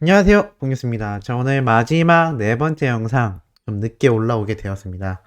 안녕하세요, 봉유스입니다. 자, 오늘 마지막 네 번째 영상 좀 늦게 올라오게 되었습니다.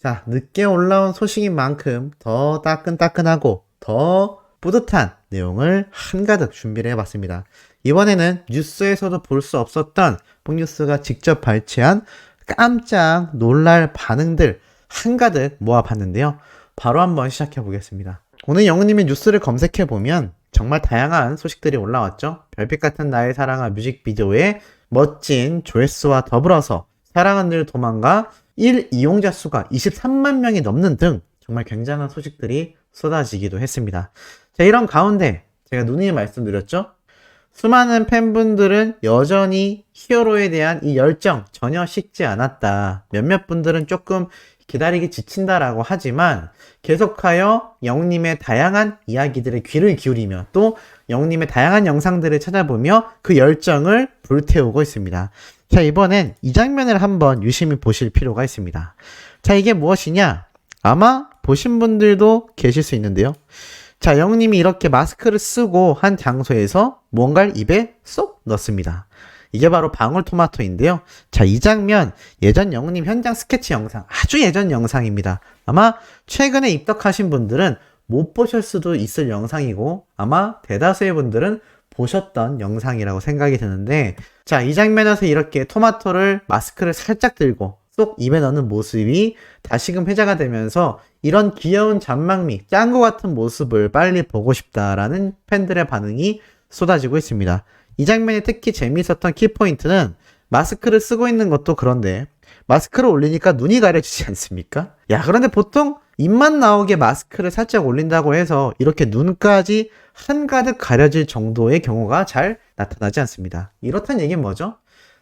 자, 늦게 올라온 소식인 만큼 더 따끈따끈하고 더 뿌듯한 내용을 한가득 준비를 해봤습니다. 이번에는 뉴스에서도 볼 수 없었던 봉유스가 직접 발췌한 깜짝 놀랄 반응들 한가득 모아봤는데요. 바로 한번 시작해 보겠습니다. 오늘 영우님이 뉴스를 검색해보면 정말 다양한 소식들이 올라왔죠. 별빛 같은 나의 사랑아 뮤직비디오에 멋진 조회수와 더불어서 사랑은 늘 도망가 1 이용자 수가 23만 명이 넘는 등 정말 굉장한 소식들이 쏟아지기도 했습니다. 자, 이런 가운데 제가 누누이 말씀드렸죠. 수많은 팬분들은 여전히 히어로에 대한 이 열정 전혀 식지 않았다. 몇몇 분들은 조금 기다리기 지친다라고 하지만 계속하여 영님의 다양한 이야기들의 귀를 기울이며 또 영님의 다양한 영상들을 찾아보며 그 열정을 불태우고 있습니다. 자, 이번엔 이 장면을 한번 유심히 보실 필요가 있습니다. 자, 이게 무엇이냐? 아마 보신 분들도 계실 수 있는데요. 자, 영님이 이렇게 마스크를 쓰고 한 장소에서 뭔가를 입에 쏙 넣습니다. 이게 바로 방울토마토인데요. 자, 이 장면 예전 영님 현장 스케치 영상, 아주 예전 영상입니다. 아마 최근에 입덕하신 분들은 못 보실 수도 있을 영상이고 아마 대다수의 분들은 보셨던 영상이라고 생각이 드는데, 자, 이 장면에서 이렇게 토마토를 마스크를 살짝 들고 쏙 입에 넣는 모습이 다시금 회자가 되면서 이런 귀여운 잔망미, 짱구 같은 모습을 빨리 보고 싶다라는 팬들의 반응이 쏟아지고 있습니다. 이 장면이 특히 재미있었던 키포인트는 마스크를 쓰고 있는 것도 그런데 마스크를 올리니까 눈이 가려지지 않습니까? 야, 그런데 보통 입만 나오게 마스크를 살짝 올린다고 해서 이렇게 눈까지 한가득 가려질 정도의 경우가 잘 나타나지 않습니다. 이렇다는 얘기는 뭐죠?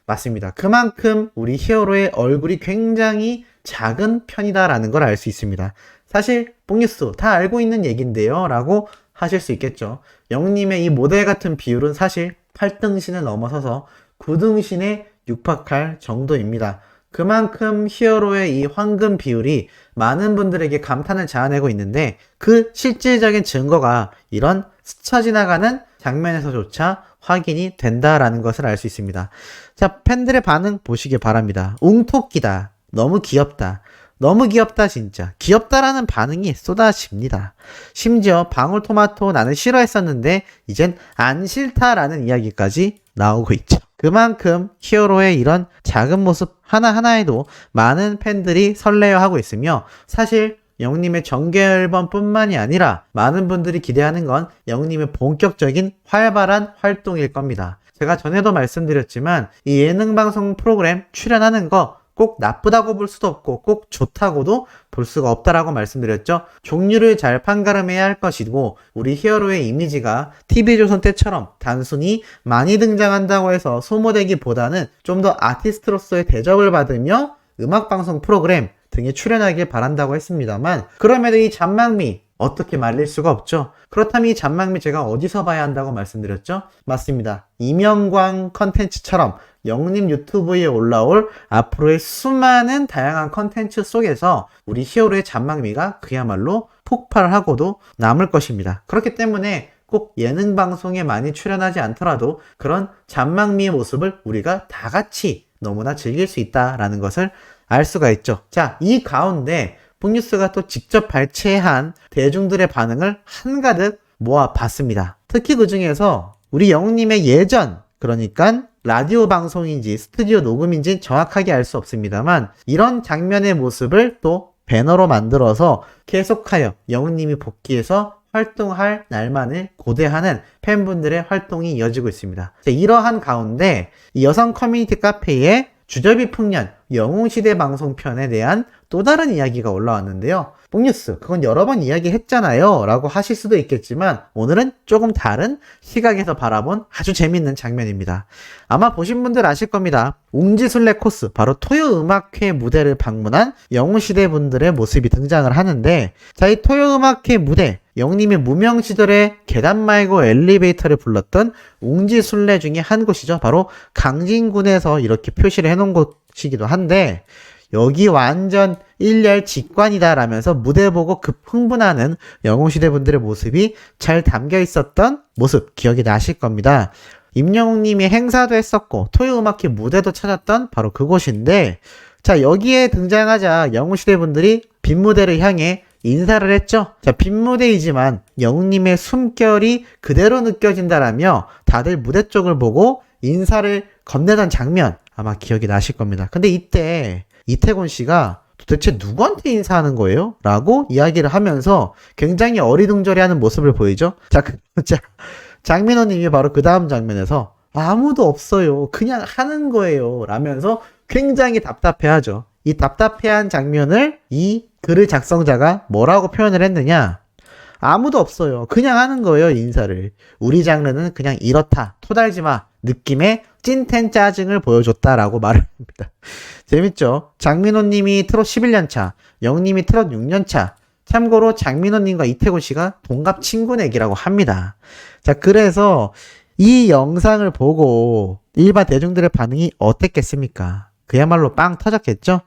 맞습니다. 그만큼 우리 히어로의 얼굴이 굉장히 작은 편이다라는 걸 알 수 있습니다. 사실 뽕뉴스 다 알고 있는 얘긴데요 라고 하실 수 있겠죠. 영님의 이 모델 같은 비율은 사실 8등신을 넘어서서 9등신에 육박할 정도입니다. 그만큼 히어로의 이 황금 비율이 많은 분들에게 감탄을 자아내고 있는데 그 실질적인 증거가 이런 스쳐 지나가는 장면에서조차 확인이 된다라는 것을 알 수 있습니다. 자, 팬들의 반응 보시기 바랍니다. 웅토끼다. 너무 귀엽다. 너무 귀엽다 진짜. 귀엽다라는 반응이 쏟아집니다. 심지어 방울토마토 나는 싫어했었는데 이젠 안 싫다라는 이야기까지 나오고 있죠. 그만큼 히어로의 이런 작은 모습 하나하나에도 많은 팬들이 설레어하고 있으며 사실 영님의 정규 앨범 뿐만이 아니라 많은 분들이 기대하는 건 영님의 본격적인 활발한 활동일 겁니다. 제가 전에도 말씀드렸지만 이 예능방송 프로그램 출연하는 거 꼭 나쁘다고 볼 수도 없고 꼭 좋다고도 볼 수가 없다라고 말씀드렸죠. 종류를 잘 판가름해야 할 것이고 우리 히어로의 이미지가 TV조선 때처럼 단순히 많이 등장한다고 해서 소모되기보다는 좀 더 아티스트로서의 대접을 받으며 음악방송 프로그램 등에 출연하길 바란다고 했습니다만 그럼에도 이 잔망미 어떻게 말릴 수가 없죠. 그렇다면 이 잔망미 제가 어디서 봐야 한다고 말씀드렸죠? 맞습니다. 이명광 컨텐츠처럼 영님 유튜브에 올라올 앞으로의 수많은 다양한 컨텐츠 속에서 우리 히어로의 잔망미가 그야말로 폭발하고도 남을 것입니다. 그렇기 때문에 꼭 예능 방송에 많이 출연하지 않더라도 그런 잔망미의 모습을 우리가 다 같이 너무나 즐길 수 있다라는 것을 알 수가 있죠. 자, 이 가운데 북뉴스가 또 직접 발췌한 대중들의 반응을 한가득 모아봤습니다. 특히 그 중에서 우리 영님의 예전, 그러니까 라디오 방송인지 스튜디오 녹음인지 정확하게 알 수 없습니다만 이런 장면의 모습을 또 배너로 만들어서 계속하여 영님이 복귀해서 활동할 날만을 고대하는 팬분들의 활동이 이어지고 있습니다. 자, 이러한 가운데 여성 커뮤니티 카페에 주저비 풍년 영웅시대 방송편에 대한 또 다른 이야기가 올라왔는데요. 뽕뉴스 그건 여러 번 이야기했잖아요 라고 하실 수도 있겠지만 오늘은 조금 다른 시각에서 바라본 아주 재밌는 장면입니다. 아마 보신 분들 아실 겁니다. 웅지순례 코스 바로 토요음악회 무대를 방문한 영웅시대 분들의 모습이 등장을 하는데 자, 이 토요음악회 무대 영님이 무명 시절에 계단 말고 엘리베이터를 불렀던 웅지순례 중에 한 곳이죠. 바로 강진군에서 이렇게 표시를 해놓은 곳이기도 한데 여기 완전 일렬 직관이다 라면서 무대 보고 급 흥분하는 영웅시대 분들의 모습이 잘 담겨 있었던 모습 기억이 나실 겁니다. 임영웅님이 행사도 했었고 토요음악회 무대도 찾았던 바로 그곳인데, 자, 여기에 등장하자 영웅시대 분들이 빈 무대를 향해 인사를 했죠. 자, 빈 무대이지만 영웅님의 숨결이 그대로 느껴진다라며 다들 무대 쪽을 보고 인사를 건네던 장면 아마 기억이 나실 겁니다. 근데 이때 이태곤 씨가 도대체 누구한테 인사하는 거예요? 라고 이야기를 하면서 굉장히 어리둥절해하는 모습을 보이죠. 자, 장민호 님이 바로 그 다음 장면에서 아무도 없어요, 그냥 하는 거예요 라면서 굉장히 답답해하죠. 이 답답해한 장면을 이 글의 작성자가 뭐라고 표현을 했느냐, 아무도 없어요, 그냥 하는 거예요 인사를, 우리 장르는 그냥 이렇다, 토달지마 느낌의 찐텐 짜증을 보여줬다라고 말을 합니다. 재밌죠? 장민호님이 트롯 11년차, 영님이 트롯 6년차. 참고로 장민호님과 이태곤 씨가 동갑 친구내기라고 합니다. 자, 그래서 이 영상을 보고 일반 대중들의 반응이 어땠겠습니까? 그야말로 빵 터졌겠죠?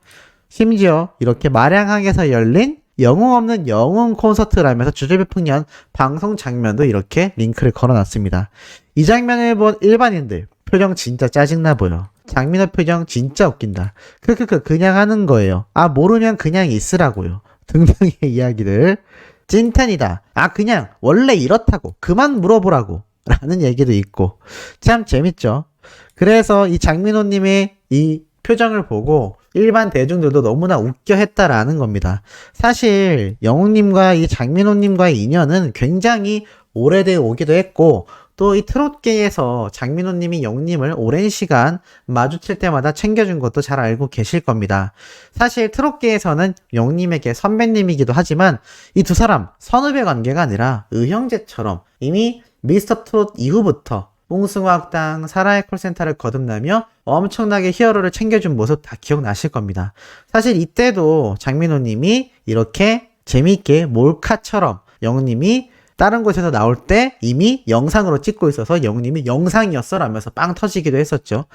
심지어 이렇게 마량항에서 열린 영웅 없는 영웅 콘서트라면서 주제비풍년 방송 장면도 이렇게 링크를 걸어놨습니다. 이 장면을 본 일반인들 표정 진짜 짜증나 보여. 장민호 표정 진짜 웃긴다. 그냥 하는 거예요. 아, 모르면 그냥 있으라고요. 등등의 이야기들. 찐텐이다. 아, 그냥 원래 이렇다고. 그만 물어보라고. 라는 얘기도 있고. 참 재밌죠. 그래서 이 장민호님의 이 표정을 보고 일반 대중들도 너무나 웃겨 했다라는 겁니다. 사실 영웅님과 이 장민호님과의 인연은 굉장히 오래되어 오기도 했고, 또 이 트롯계에서 장민호님이 영웅님을 오랜 시간 마주칠 때마다 챙겨준 것도 잘 알고 계실 겁니다. 사실 트롯계에서는 영웅님에게 선배님이기도 하지만 이 두 사람 선후배 관계가 아니라 의형제처럼 이미 미스터 트롯 이후부터 뽕숭아학당, 사라의 콜센터를 거듭나며 엄청나게 히어로를 챙겨준 모습 다 기억나실 겁니다. 사실 이때도 장민호님이 이렇게 재미있게 몰카처럼 영웅님이 다른 곳에서 나올 때 이미 영상으로 찍고 있어서 영웅님이 영상이었어 라면서 빵 터지기도 했었죠.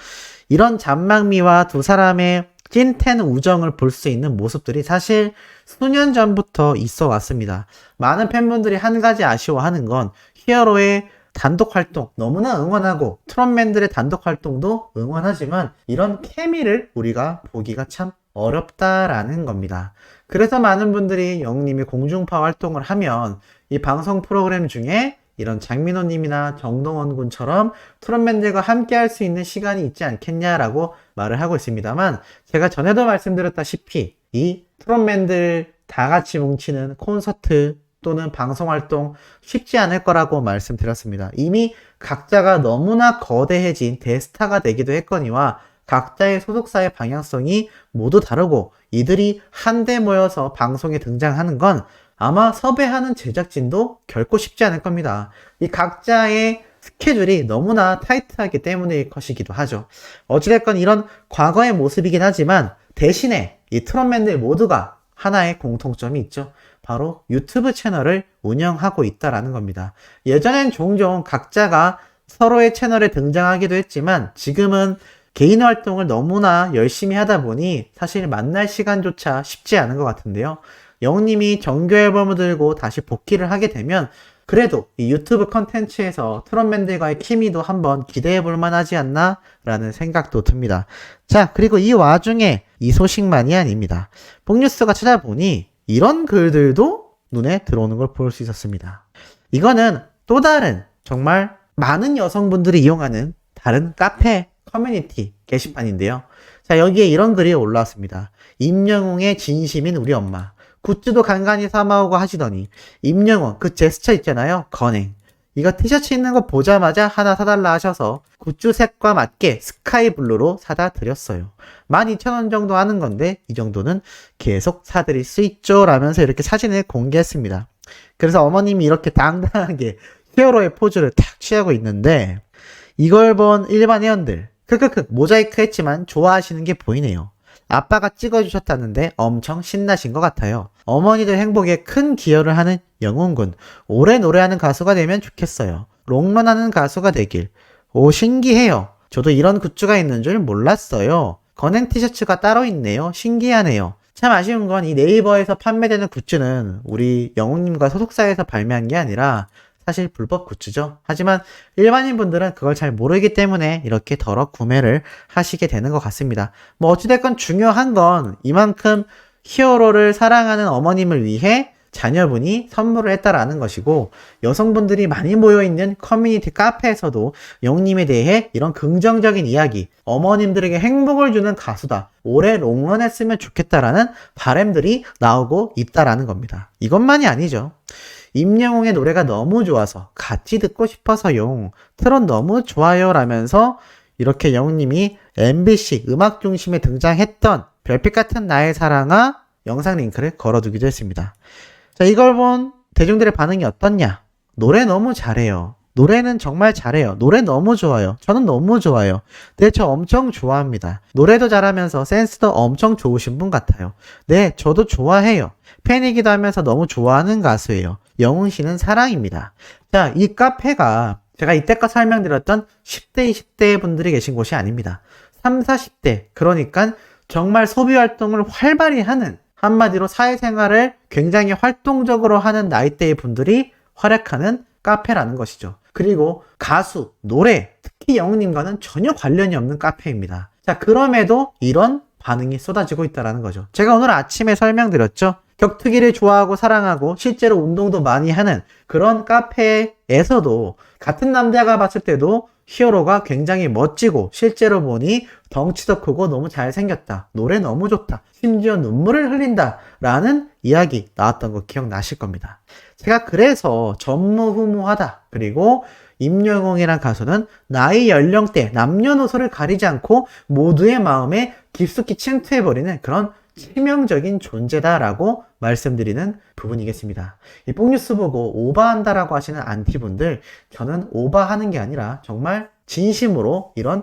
이런 잔망미와 두 사람의 찐텐 우정을 볼 수 있는 모습들이 사실 수년 전부터 있어 왔습니다. 많은 팬분들이 한 가지 아쉬워하는 건 히어로의 단독 활동 너무나 응원하고 트롯맨들의 단독 활동도 응원하지만 이런 케미를 우리가 보기가 참 어렵다라는 겁니다. 그래서 많은 분들이 영웅님이 공중파 활동을 하면 이 방송 프로그램 중에 이런 장민호님이나 정동원 군처럼 트롯맨들과 함께 할 수 있는 시간이 있지 않겠냐라고 말을 하고 있습니다만, 제가 전에도 말씀드렸다시피 이 트롯맨들 다 같이 뭉치는 콘서트 또는 방송활동 쉽지 않을 거라고 말씀드렸습니다. 이미 각자가 너무나 거대해진 대스타가 되기도 했거니와 각자의 소속사의 방향성이 모두 다르고 이들이 한데 모여서 방송에 등장하는 건 아마 섭외하는 제작진도 결코 쉽지 않을 겁니다. 이 각자의 스케줄이 너무나 타이트하기 때문일 것이기도 하죠. 어찌됐건 이런 과거의 모습이긴 하지만 대신에 이 트롯맨들 모두가 하나의 공통점이 있죠. 바로 유튜브 채널을 운영하고 있다라는 겁니다. 예전엔 종종 각자가 서로의 채널에 등장하기도 했지만 지금은 개인 활동을 너무나 열심히 하다 보니 사실 만날 시간조차 쉽지 않은 것 같은데요. 영웅님이 정규 앨범을 들고 다시 복귀를 하게 되면 그래도 이 유튜브 컨텐츠에서 트롯맨들과의 케미도 한번 기대해 볼 만하지 않나 라는 생각도 듭니다. 자, 그리고 이 와중에 이 소식만이 아닙니다. 폭뉴스가 찾아보니 이런 글들도 눈에 들어오는 걸 볼 수 있었습니다. 이거는 또 다른 정말 많은 여성분들이 이용하는 다른 카페 커뮤니티 게시판인데요. 자, 여기에 이런 글이 올라왔습니다. 임영웅의 진심인 우리 엄마. 굿즈도 간간히 사마오고 하시더니 임영웅 그 제스처 있잖아요. 건행. 이거 티셔츠 있는 거 보자마자 하나 사달라 하셔서 굿즈 색과 맞게 스카이블루로 사다 드렸어요. 12,000원 정도 하는 건데 이 정도는 계속 사드릴 수 있죠 라면서 이렇게 사진을 공개했습니다. 그래서 어머님이 이렇게 당당하게 히어로의 포즈를 탁 취하고 있는데 이걸 본 일반 회원들 모자이크 했지만 좋아하시는 게 보이네요. 아빠가 찍어주셨다는데 엄청 신나신 것 같아요. 어머니들 행복에 큰 기여를 하는 영웅군. 오래 노래하는 가수가 되면 좋겠어요. 롱런하는 가수가 되길. 오, 신기해요. 저도 이런 굿즈가 있는 줄 몰랐어요. 건행 티셔츠가 따로 있네요. 신기하네요. 참 아쉬운 건 이 네이버에서 판매되는 굿즈는 우리 영웅님과 소속사에서 발매한 게 아니라 사실 불법 굿즈죠. 하지만 일반인 분들은 그걸 잘 모르기 때문에 이렇게 덜어 구매를 하시게 되는 것 같습니다. 뭐 어찌됐건 중요한 건 이만큼 히어로를 사랑하는 어머님을 위해 자녀분이 선물을 했다라는 것이고, 여성분들이 많이 모여있는 커뮤니티 카페에서도 영웅님에 대해 이런 긍정적인 이야기, 어머님들에게 행복을 주는 가수다, 오래 롱런 했으면 좋겠다라는 바람들이 나오고 있다라는 겁니다. 이것만이 아니죠. 임영웅의 노래가 너무 좋아서 같이 듣고 싶어서요, 트롯 너무 좋아요 라면서 이렇게 영웅님이 MBC 음악 중심에 등장했던 별빛 같은 나의 사랑아 영상 링크를 걸어두기도 했습니다. 자, 이걸 본 대중들의 반응이 어떻냐? 노래 너무 잘해요. 노래는 정말 잘해요. 노래 너무 좋아요. 저는 너무 좋아요. 네, 저 엄청 좋아합니다. 노래도 잘하면서 센스도 엄청 좋으신 분 같아요. 네, 저도 좋아해요. 팬이기도 하면서 너무 좋아하는 가수예요. 영웅 씨는 사랑입니다. 자, 이 카페가 제가 이때껏 설명드렸던 10대, 20대 분들이 계신 곳이 아닙니다. 3, 40대, 그러니까 정말 소비 활동을 활발히 하는, 한마디로 사회생활을 굉장히 활동적으로 하는 나이대의 분들이 활약하는 카페라는 것이죠. 그리고 가수, 노래, 특히 영웅님과는 전혀 관련이 없는 카페입니다. 자, 그럼에도 이런 반응이 쏟아지고 있다는 거죠. 제가 오늘 아침에 설명드렸죠. 격투기를 좋아하고 사랑하고 실제로 운동도 많이 하는 그런 카페에서도 같은 남자가 봤을 때도 히어로가 굉장히 멋지고 실제로 보니 덩치도 크고 너무 잘생겼다, 노래 너무 좋다, 심지어 눈물을 흘린다 라는 이야기 나왔던 거 기억나실 겁니다. 제가 그래서 전무후무하다, 그리고 임영웅이란 가수는 나이, 연령대, 남녀노소를 가리지 않고 모두의 마음에 깊숙이 침투해버리는 그런 치명적인 존재다라고 말씀드리는 부분이겠습니다. 이 뽕뉴스 보고 오바한다라고 하시는 안티분들, 저는 오바하는 게 아니라 정말 진심으로 이런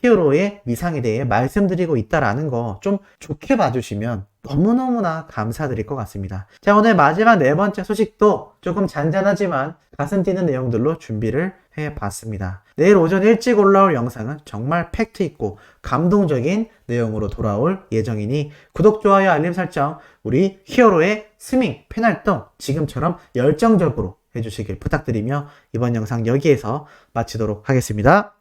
히어로의 위상에 대해 말씀드리고 있다라는 거 좀 좋게 봐주시면 너무너무나 감사드릴 것 같습니다. 자, 오늘 마지막 네 번째 소식도 조금 잔잔하지만 가슴 뛰는 내용들로 준비를 해봤습니다. 내일 오전 일찍 올라올 영상은 정말 팩트 있고 감동적인 내용으로 돌아올 예정이니 구독, 좋아요, 알림 설정, 우리 히어로의 스밍, 팬활동 지금처럼 열정적으로 해주시길 부탁드리며 이번 영상 여기에서 마치도록 하겠습니다.